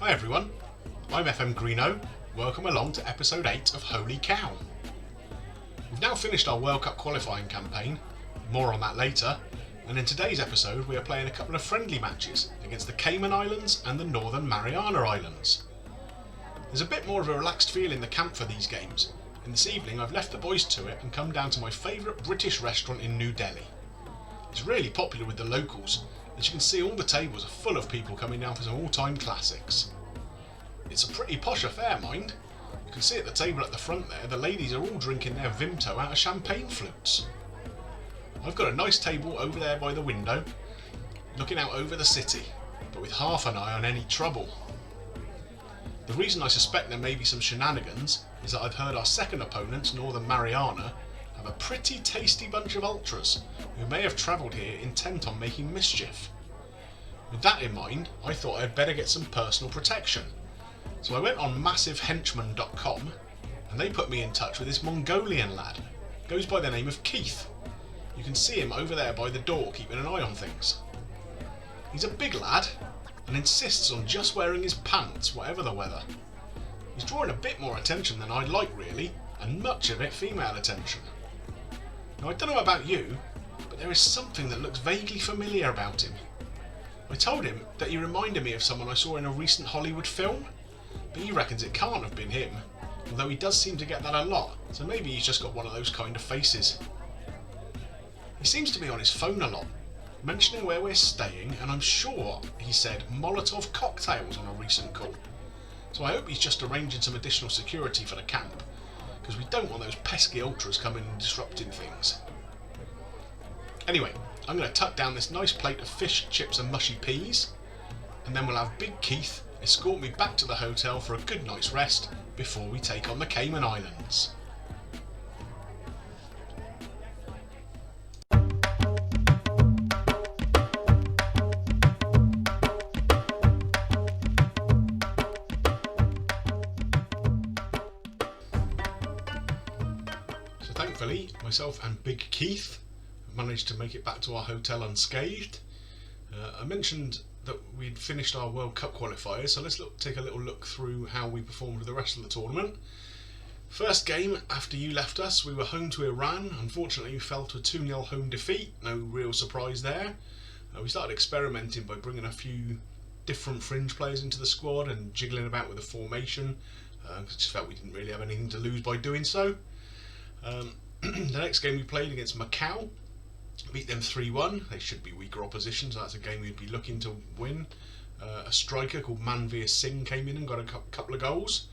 Hi everyone, I'm FM Greeno. Welcome along to episode 8 of Holy Cow. We've now finished our World Cup qualifying campaign, more on that later, and in today's episode we are playing a couple of friendly matches against the Cayman Islands and the Northern Mariana Islands. There's a bit more of a relaxed feel in the camp for these games, and this evening I've left the boys to it and come down to my favourite British restaurant in New Delhi. It's really popular with the locals. As you can see, all the tables are full of people coming down for some all-time classics. It's a pretty posh affair, mind. You can see at the table at the front there, the ladies are all drinking their Vimto out of champagne flutes. I've got a nice table over there by the window, looking out over the city, but with half an eye on any trouble. The reason I suspect there may be some shenanigans is that I've heard our second opponents, Northern Mariana, have a pretty tasty bunch of ultras who may have travelled here intent on making mischief. With that in mind, I thought I'd better get some personal protection. So I went on massivehenchman.com and they put me in touch with this Mongolian lad. Goes by the name of Keith. You can see him over there by the door keeping an eye on things. He's a big lad and insists on just wearing his pants whatever the weather. He's drawing a bit more attention than I'd like really, and much of it female attention. Now I don't know about you, but there is something that looks vaguely familiar about him. I told him that he reminded me of someone I saw in a recent Hollywood film, but he reckons it can't have been him, although he does seem to get that a lot, so maybe he's just got one of those kind of faces. He seems to be on his phone a lot, mentioning where we're staying, and I'm sure he said Molotov cocktails on a recent call. So I hope he's just arranging some additional security for the camp, because we don't want those pesky ultras coming and disrupting things. Anyway, I'm going to tuck down this nice plate of fish, chips and mushy peas, and then we'll have Big Keith escort me back to the hotel for a good night's rest before we take on the Cayman Islands. Thankfully, myself and Big Keith have managed to make it back to our hotel unscathed. I mentioned that we'd finished our World Cup qualifiers, so let's take a little look through how we performed with the rest of the tournament. First game, after you left us, we were home to Iran. Unfortunately, we fell to a 2-0 home defeat, no real surprise there. We started experimenting by bringing a few different fringe players into the squad and jiggling about with the formation. I just felt we didn't really have anything to lose by doing so. The next game we played against Macau, beat them 3-1. They should be weaker opposition, so that's a game we'd be looking to win. A striker called Manveer Singh came in and got a couple of goals,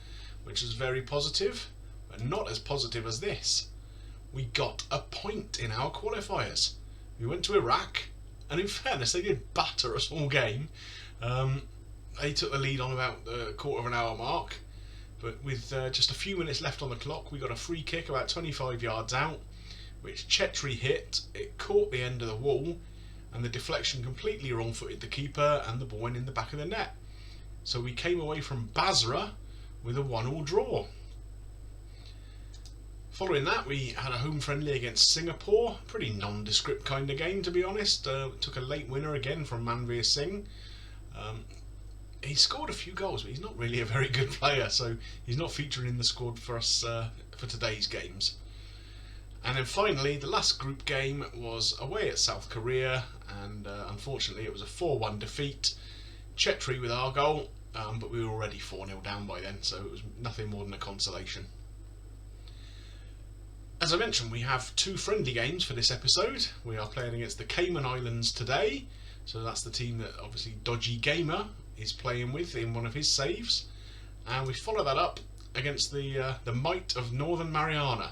which was very positive, but not as positive as this. We got a point in our qualifiers. We went to Iraq, and in fairness, they did batter us all game. They took the lead on about the quarter of an hour mark. But with just a few minutes left on the clock, we got a free kick about 25 yards out, which Chetri hit. It caught the end of the wall, and the deflection completely wrong-footed the keeper, and the ball went in the back of the net. So we came away from Basra with a 1-1 draw. Following that, we had a home friendly against Singapore. Pretty nondescript kind of game, to be honest. Took a late winner again from Manveer Singh. He scored a few goals, but he's not really a very good player, so he's not featuring in the squad for us for today's games. And then finally, the last group game was away at South Korea, and unfortunately it was a 4-1 defeat. Chetri with our goal, but we were already 4-0 down by then, so it was nothing more than a consolation. As I mentioned, we have 2 friendly games for this episode. We are playing against the Cayman Islands today, so that's the team that obviously Dodgee Gamer is playing with in one of his saves, and we follow that up against the might of Northern Mariana,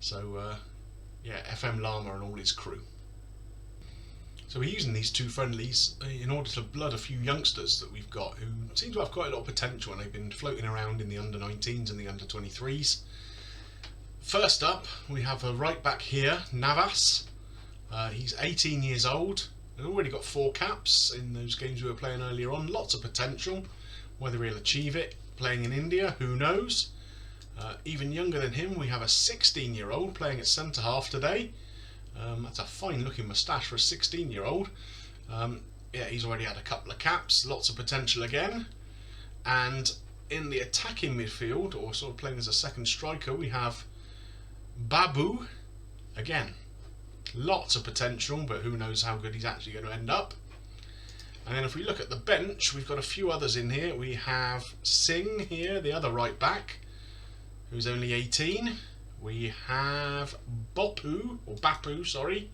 so yeah, FM Llama and all his crew. So we're using these 2 friendlies in order to blood a few youngsters that we've got who seem to have quite a lot of potential, and they've been floating around in the under-19s and the under-23s. First up, we have a right back here, Navas. He's 18 years old. He's already got 4 caps in those games we were playing earlier on. Lots of potential. Whether he'll achieve it playing in India, who knows. Even younger than him, we have a 16-year-old playing at centre half today. That's a fine looking moustache for a 16-year-old. Yeah, he's already had a couple of caps. Lots of potential again. And in the attacking midfield, or sort of playing as a second striker, we have Babu. Again, lots of potential, but who knows how good he's actually going to end up. And then if we look at the bench, we've got a few others in here. We have Singh here, the other right back, who's only 18. We have Bapu, sorry.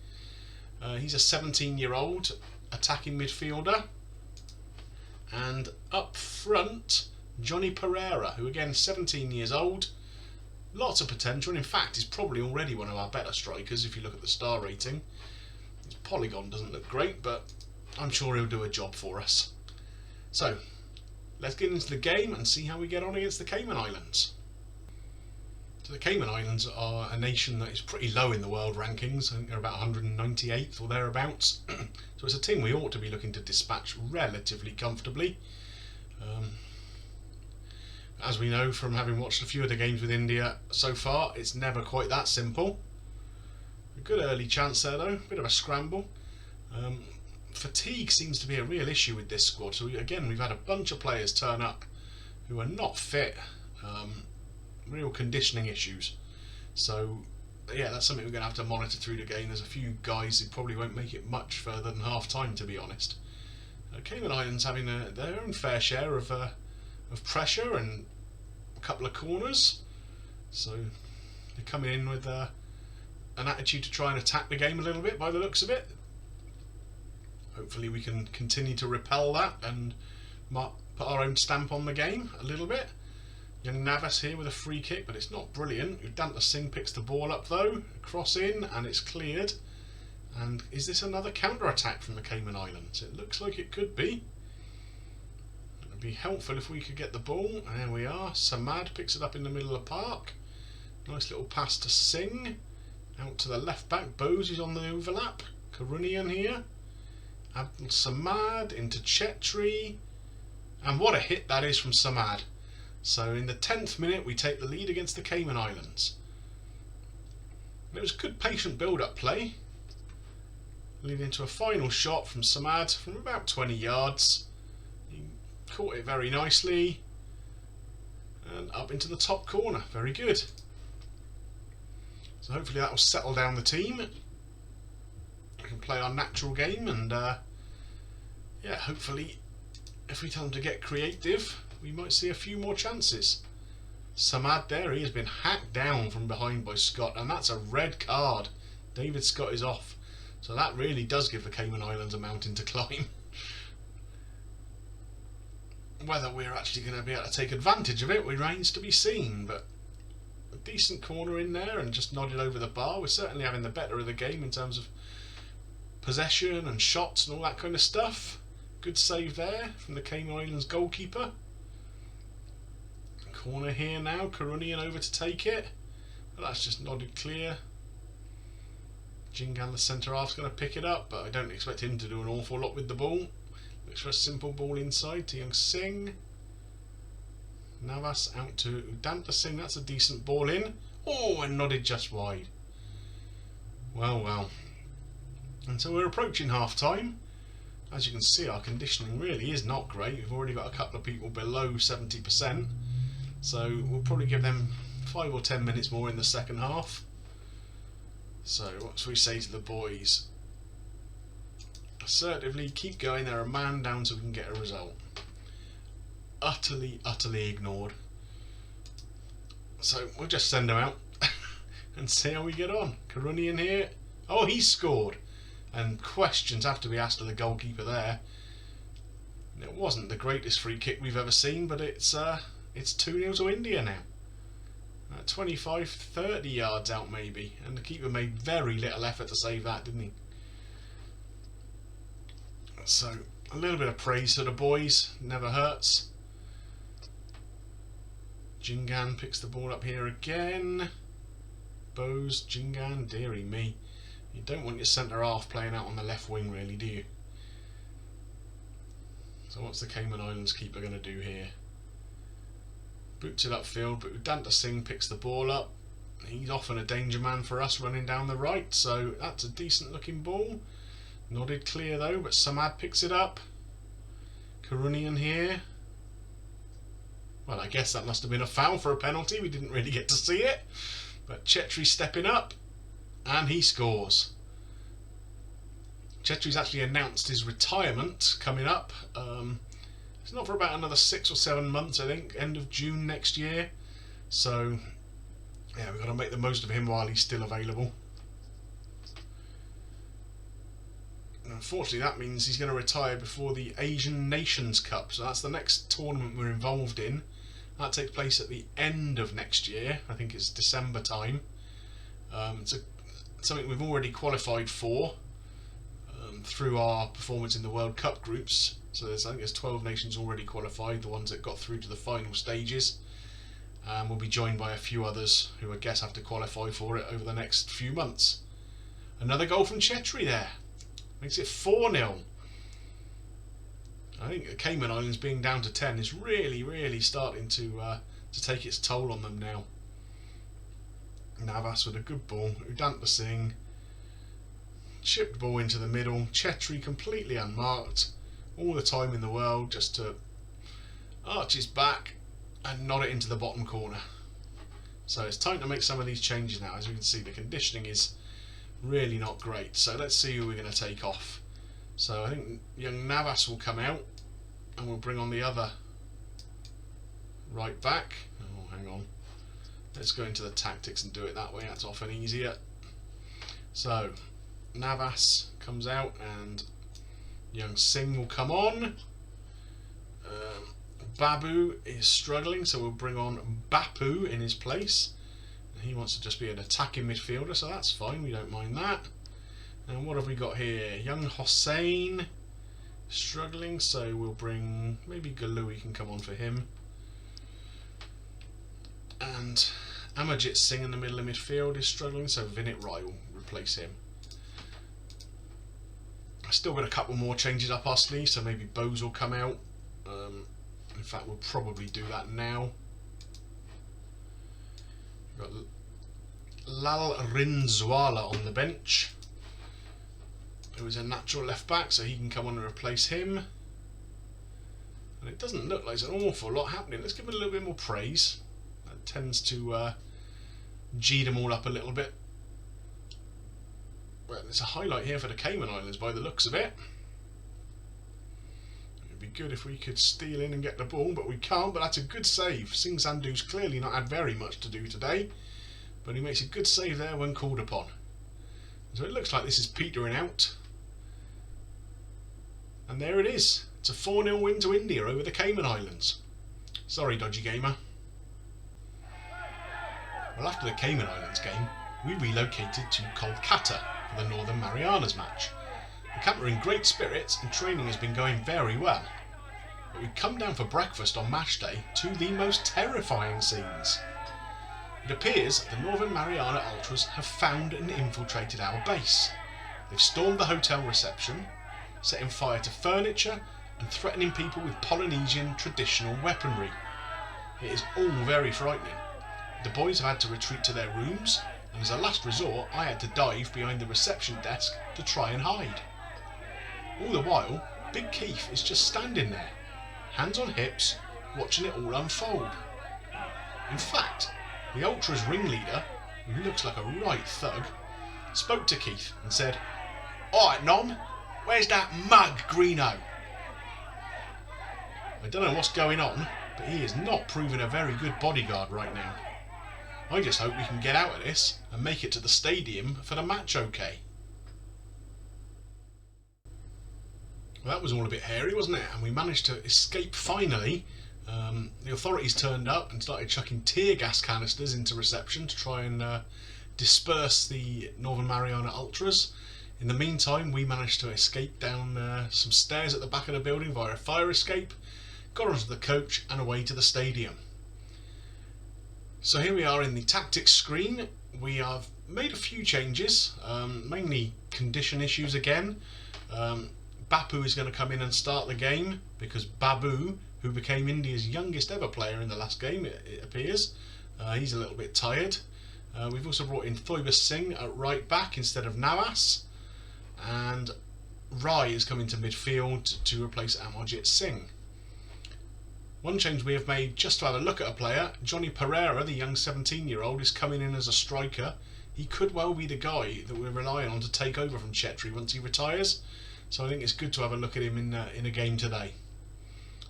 He's a 17-year-old attacking midfielder. And up front, Johnny Pereira, who again 17 years old. Lots of potential, and in fact is probably already one of our better strikers if you look at the star rating. His polygon doesn't look great, but I'm sure he'll do a job for us. So, let's get into the game and see how we get on against the Cayman Islands. So the Cayman Islands are a nation that is pretty low in the world rankings. I think they're about 198th or thereabouts. So it's a team we ought to be looking to dispatch relatively comfortably. As we know from having watched a few of the games with India so far, it's never quite that simple. A good early chance there though, bit of a scramble. Fatigue seems to be a real issue with this squad. So we've had a bunch of players turn up who are not fit. Real conditioning issues. So yeah, that's something we're going to have to monitor through the game. There's a few guys who probably won't make it much further than half time, to be honest. Cayman Islands having their own fair share of pressure and a couple of corners, so they're coming in with an attitude to try and attack the game a little bit by the looks of it. Hopefully we can continue to repel that and put our own stamp on the game a little bit. Young Navas here with a free kick, but it's not brilliant. Udanta Singh picks the ball up though, cross in, and it's cleared. And is this another counter-attack from the Cayman Islands? It looks like it could be. It would be helpful if we could get the ball. And there we are. Samad picks it up in the middle of the park. Nice little pass to Singh. Out to the left back. Bose is on the overlap. Karunian here. Abdul Samad into Chetri. And what a hit that is from Samad. So in the 10th minute we take the lead against the Cayman Islands. And it was good patient build-up play, leading to a final shot from Samad from about 20 yards. He caught it very nicely and up into the top corner. Very good. So hopefully that will settle down the team. We can play our natural game, and yeah, hopefully if we tell them to get creative, we might see a few more chances. Samad there, he has been hacked down from behind by Scott, and that's a red card. David Scott is off. So that really does give the Cayman Islands a mountain to climb. Whether we're actually going to be able to take advantage of it remains to be seen, but a decent corner in there and just nodded over the bar. We're certainly having the better of the game in terms of possession and shots and all that kind of stuff. Good save there from the Cayman Islands goalkeeper. Corner here now, Karunian over to take it. Well, that's just nodded clear. Jingan, the centre half's going to pick it up, but I don't expect him to do an awful lot with the ball. Looks for a simple ball inside to young Singh. Navas out to Udanta Singh, that's a decent ball in. Oh, and nodded just wide. Well, well. And so we're approaching half time. As you can see, our conditioning really is not great. We've already got a couple of people below 70%. So we'll probably give them 5 or 10 minutes more in the second half. So what should we say to the boys? Assertively keep going, they're a man down so we can get a result. Utterly ignored. So we'll just send them out and see how we get on. Karunian here. Oh, he scored. And questions have to be asked of the goalkeeper there. It wasn't the greatest free kick we've ever seen, but it's 2-0 to India now. 25-30 yards out maybe, and the keeper made very little effort to save that, didn't he? So a little bit of praise to the boys, never hurts. Jingan picks the ball up here again. Bose, Jingan, dearie me. You don't want your centre half playing out on the left wing really, do you? So what's the Cayman Islands keeper going to do here? Boots it upfield, but Udanta Singh picks the ball up. He's often a danger man for us running down the right, so that's a decent looking ball. Nodded clear though, but Samad picks it up. Karunian here. Well, I guess that must have been a foul for a penalty. We didn't really get to see it. But Chetri stepping up, and he scores. Chetri's actually announced his retirement coming up. It's not for about another 6 or 7 months, I think. End of June next year. So, yeah, we've got to make the most of him while he's still available. Unfortunately, that means he's going to retire before the Asian Nations Cup. So that's the next tournament we're involved in. That takes place at the end of next year. I think it's December time. It's something we've already qualified for through our performance in the World Cup groups. So I think there's 12 nations already qualified, the ones that got through to the final stages. We'll be joined by a few others who I guess have to qualify for it over the next few months. Another goal from Chetri there. Makes it 4-0. I think the Cayman Islands being down to 10 is really starting to take its toll on them now. Navas with a good ball. Udanta Singh. Chipped ball into the middle. Chetri completely unmarked. All the time in the world just to arch his back and nod it into the bottom corner. So it's time to make some of these changes now. As you can see, the conditioning is really not great. So let's see who we're going to take off. So I think young Navas will come out and we'll bring on the other right back. Oh, hang on. Let's go into the tactics and do it that way. That's often easier. So Navas comes out and young Singh will come on. Babu is struggling, so we'll bring on Bapu in his place. He wants to just be an attacking midfielder, so that's fine, we don't mind that. And what have we got here? Young Hossein struggling, so we'll bring maybe Galui can come on for him. And Amarjit Singh in the middle of midfield is struggling, so Vinit Rai will replace him. I've still got a couple more changes up our sleeve, so maybe Bose will come out. In fact, we'll probably do that now. We've got Lal Rinzwala on the bench, who is a natural left back, so he can come on and replace him. And it doesn't look like there's an awful lot happening. Let's give him a little bit more praise. That tends to G them all up a little bit. Well, there's a highlight here for the Cayman Islands by the looks of it. It'd be good if we could steal in and get the ball, but we can't. But that's a good save. Singh Sandhu's clearly not had very much to do today, but he makes a good save there when called upon. So it looks like this is petering out. And there it is. It's a 4-0 win to India over the Cayman Islands. Sorry, Dodgee Gamer. Well, after the Cayman Islands game, we relocated to Kolkata for the Northern Marianas match. The camp are in great spirits and training has been going very well. But we come down for breakfast on match day to the most terrifying scenes. It appears the Northern Mariana Ultras have found and infiltrated our base. They've stormed the hotel reception, setting fire to furniture and threatening people with Polynesian traditional weaponry. It is all very frightening. The boys have had to retreat to their rooms, and as a last resort I had to dive behind the reception desk to try and hide. All the while, Big Keith is just standing there, hands on hips, watching it all unfold. In fact, the Ultras ringleader, who looks like a right thug, spoke to Keith and said, "Alright Nom, where's that mug Greeno?" I don't know what's going on, but he is not proving a very good bodyguard right now. I just hope we can get out of this and make it to the stadium for the match okay. Well, that was all a bit hairy, wasn't it? And we managed to escape finally. The authorities turned up and started chucking tear gas canisters into reception to try and disperse the Northern Mariana Ultras. In the meantime, we managed to escape down some stairs at the back of the building via a fire escape, got onto the coach and away to the stadium. So here we are in the tactics screen. We have made a few changes, mainly condition issues again. Bapu is going to come in and start the game because Babu, who became India's youngest ever player in the last game, it appears, he's a little bit tired. We've also brought in Thoibas Singh at right back instead of Navas, and Rai is coming to midfield to replace Amarjit Singh. One change we have made just to have a look at a player, Johnny Pereira, the young 17-year-old, is coming in as a striker. He could well be the guy that we're relying on to take over from Chetri once he retires. So I think it's good to have a look at him in a game today.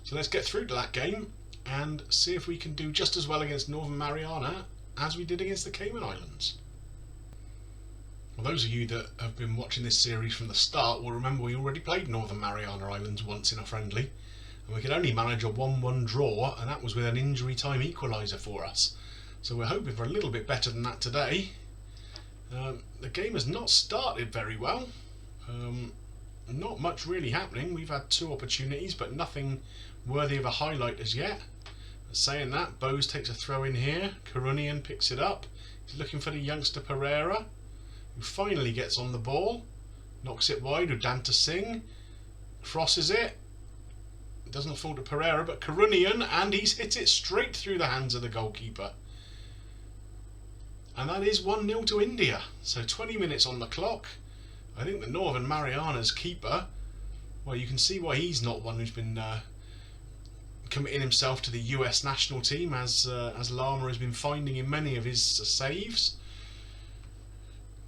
So let's get through to that game and see if we can do just as well against Northern Mariana as we did against the Cayman Islands. Well, those of you that have been watching this series from the start will remember we already played Northern Mariana Islands once in a friendly, and we could only manage a 1-1 draw, and that was with an injury time equaliser for us. So we're hoping for a little bit better than that today. The game has not started very well. Not much really happening. We've had 2 opportunities, but nothing worthy of a highlight as yet. Saying that, Bose takes a throw in here. Karunian picks it up. He's looking for the youngster Pereira, who finally gets on the ball. Knocks it wide. Udanta Singh crosses it. It doesn't fall to Pereira, but Karunian, and he's hit it straight through the hands of the goalkeeper. And that is 1-0 to India. So 20 minutes on the clock. I think the Northern Marianas keeper, well, you can see why he's not one who's been committing himself to the US national team, as Llama has been finding in many of his saves.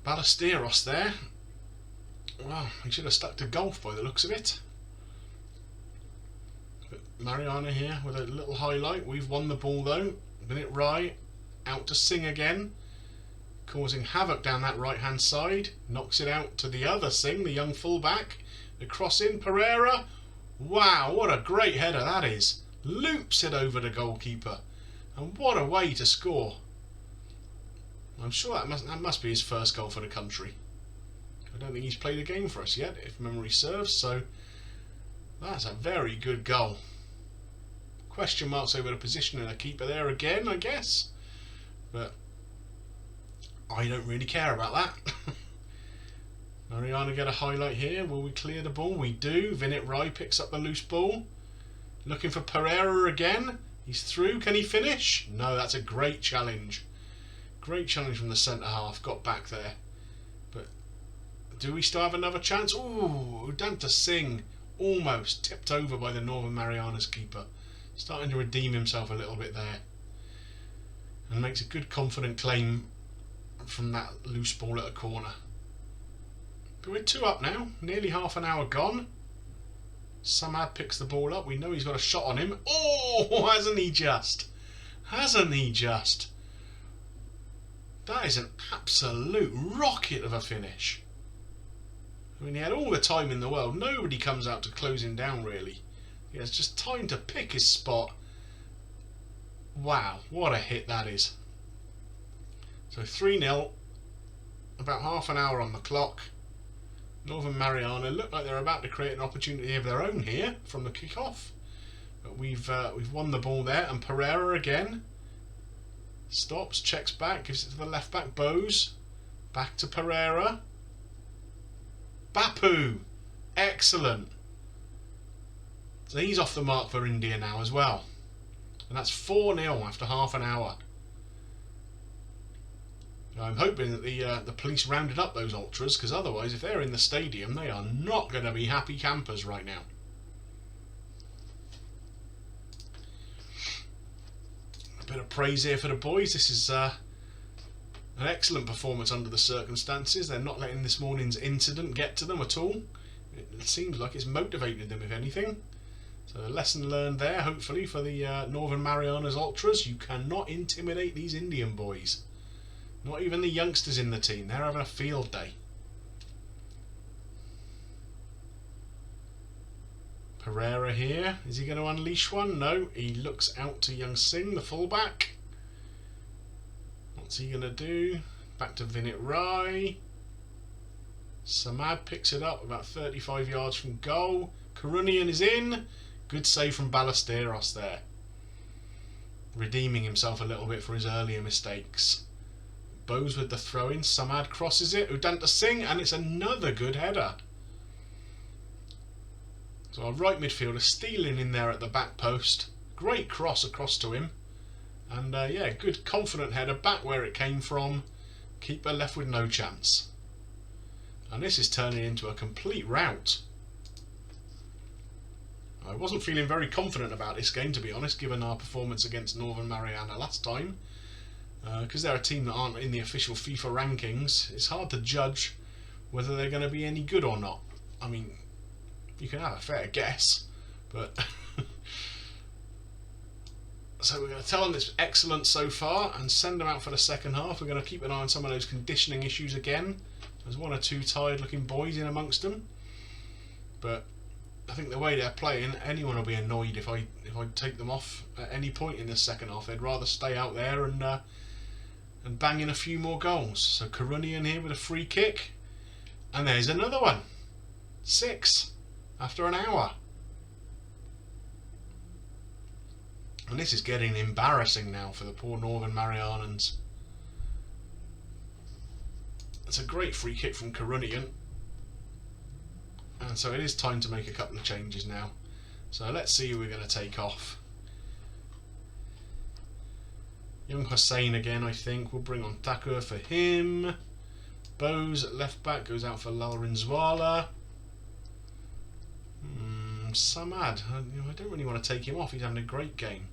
Ballesteros there. Well, he should have stuck to golf by the looks of it. But Mariana here with a little highlight. We've won the ball though. Vinit Rai out to Singh again, causing havoc down that right hand side. Knocks it out to the other Singh, the young fullback. The cross in, Pereira. Wow, what a great header that is. Loops it over the goalkeeper, and what a way to score. I'm sure that must be his first goal for the country. I don't think he's played a game for us yet, if memory serves, so that's a very good goal. Question marks over the position of the keeper there again, I guess, but I don't really care about that. Mariana get a highlight here. Will we clear the ball? We do. Vinit Rai picks up the loose ball. Looking for Pereira again. He's through. Can he finish? No, that's a great challenge. Great challenge from the centre half. Got back there. But do we still have another chance? Ooh, Udanta Singh almost tipped over by the Northern Marianas keeper. Starting to redeem himself a little bit there. And makes a good confident claim from that loose ball at a corner. But we're 2 up now. Nearly half an hour gone. Samad picks the ball up. We know he's got a shot on him. Oh, hasn't he just? Hasn't he just? That is an absolute rocket of a finish. I mean, he had all the time in the world. Nobody comes out to close him down, really. He has just time to pick his spot. Wow, what a hit that is. So 3-0. About half an hour on the clock. Northern Mariana look like they're about to create an opportunity of their own here from the kick-off. But we've won the ball there, and Pereira again stops, checks back, gives it to the left back, Bose. Back to Pereira. Bapu! Excellent. So he's off the mark for India now as well. And that's 4-0 after half an hour. I'm hoping that the police rounded up those ultras, because otherwise, if they're in the stadium, they are not going to be happy campers right now. A bit of praise here for the boys. This is an excellent performance under the circumstances. They're not letting this morning's incident get to them at all. It seems like it's motivated them, if anything. So a lesson learned there, hopefully, for the Northern Marianas ultras. You cannot intimidate these Indian boys. Not even the youngsters in the team. They're having a field day. Pereira here. Is he going to unleash one? No. He looks out to young Singh, the fullback. What's he going to do? Back to Vinit Rai. Samad picks it up about 35 yards from goal. Karunian is in. Good save from Ballesteros there. Redeeming himself a little bit for his earlier mistakes. Bose with the throw-in. Samad crosses it. Udanta Singh, and it's another good header. So our right midfielder stealing in there at the back post. Great cross across to him. And yeah, good confident header back where it came from. Keeper left with no chance. And this is turning into a complete rout. I wasn't feeling very confident about this game, to be honest, given our performance against Northern Mariana last time. Because they're a team that aren't in the official FIFA rankings, it's hard to judge whether they're going to be any good or not. I mean, you can have a fair guess, but... So we're going to tell them it's excellent so far and send them out for the second half. We're going to keep an eye on some of those conditioning issues again. There's one or two tired looking boys in amongst them. But I think the way they're playing, anyone will be annoyed if I take them off at any point in the second half. They'd rather stay out there and bang in a few more goals. So Karunian here with a free kick. And there's another one. 6 after an hour. And this is getting embarrassing now for the poor Northern Marianans. It's a great free kick from Karunian. And so it is time to make a couple of changes now. So let's see who we're going to take off. Young Hussein again, I think. We'll bring on Takur for him. Bose at left back goes out for Lalrinzwala. Samad, I don't really want to take him off. He's having a great game.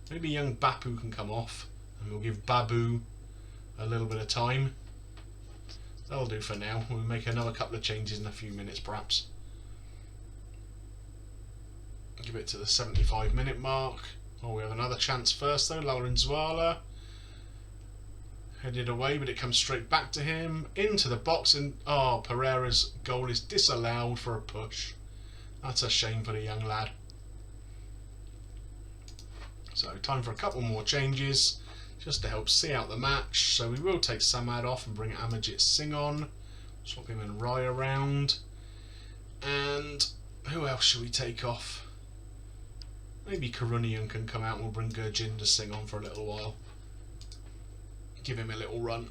Maybe young Bapu can come off, and we'll give Babu a little bit of time. That'll do for now. We'll make another couple of changes in a few minutes, perhaps. Give it to the 75-minute mark. Oh, we have another chance first, though. Lalrinzwala headed away, but it comes straight back to him. Into the box, and oh, Pereira's goal is disallowed for a push. That's a shame for the young lad. So time for a couple more changes just to help see out the match. So we will take Samad off and bring Amajit Singh on. Swap him and Rai around. And who else should we take off? Maybe Karunian can come out and we'll bring Gurjinder Singh on for a little while. Give him a little run.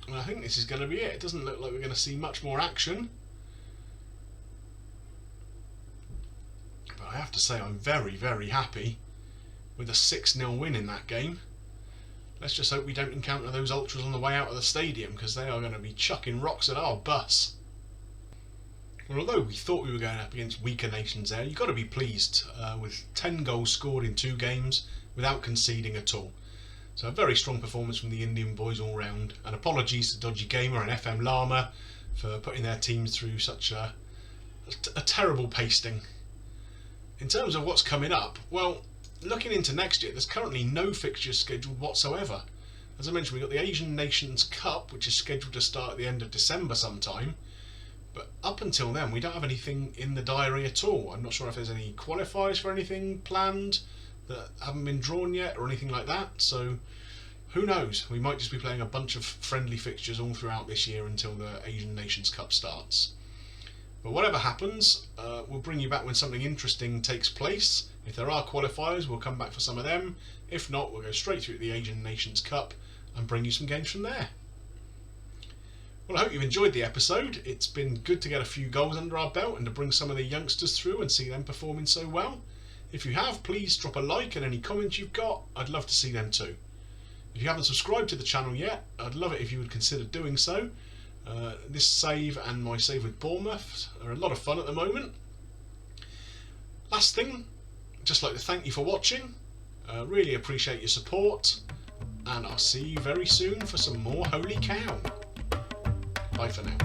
And I think this is going to be it. It doesn't look like we're going to see much more action. I have to say I'm very, very happy with a 6-0 win in that game. Let's just hope we don't encounter those ultras on the way out of the stadium, because they are going to be chucking rocks at our bus. Well, although we thought we were going up against weaker nations there, you've got to be pleased with 10 goals scored in 2 games without conceding at all. So a very strong performance from the Indian boys all round. And apologies to Dodgee Gamer and FM Llama for putting their teams through such a terrible pasting. In terms of what's coming up, well, looking into next year, there's currently no fixtures scheduled whatsoever. As I mentioned, we've got the Asian Nations Cup, which is scheduled to start at the end of December sometime. But up until then, we don't have anything in the diary at all. I'm not sure if there's any qualifiers for anything planned that haven't been drawn yet or anything like that. So who knows? We might just be playing a bunch of friendly fixtures all throughout this year until the Asian Nations Cup starts. But whatever happens, we'll bring you back when something interesting takes place. If there are qualifiers, we'll come back for some of them. If not, we'll go straight through the Asian Nations Cup and bring you some games from there. Well, I hope you've enjoyed the episode. It's been good to get a few goals under our belt and to bring some of the youngsters through and see them performing so well. If you have, please drop a like and any comments you've got. I'd love to see them too. If you haven't subscribed to the channel yet, I'd love it if you would consider doing so. This save and my save with Bournemouth are a lot of fun at the moment. Last thing, just like to thank you for watching. Really appreciate your support, and I'll see you very soon for some more Holy Cow. Bye for now.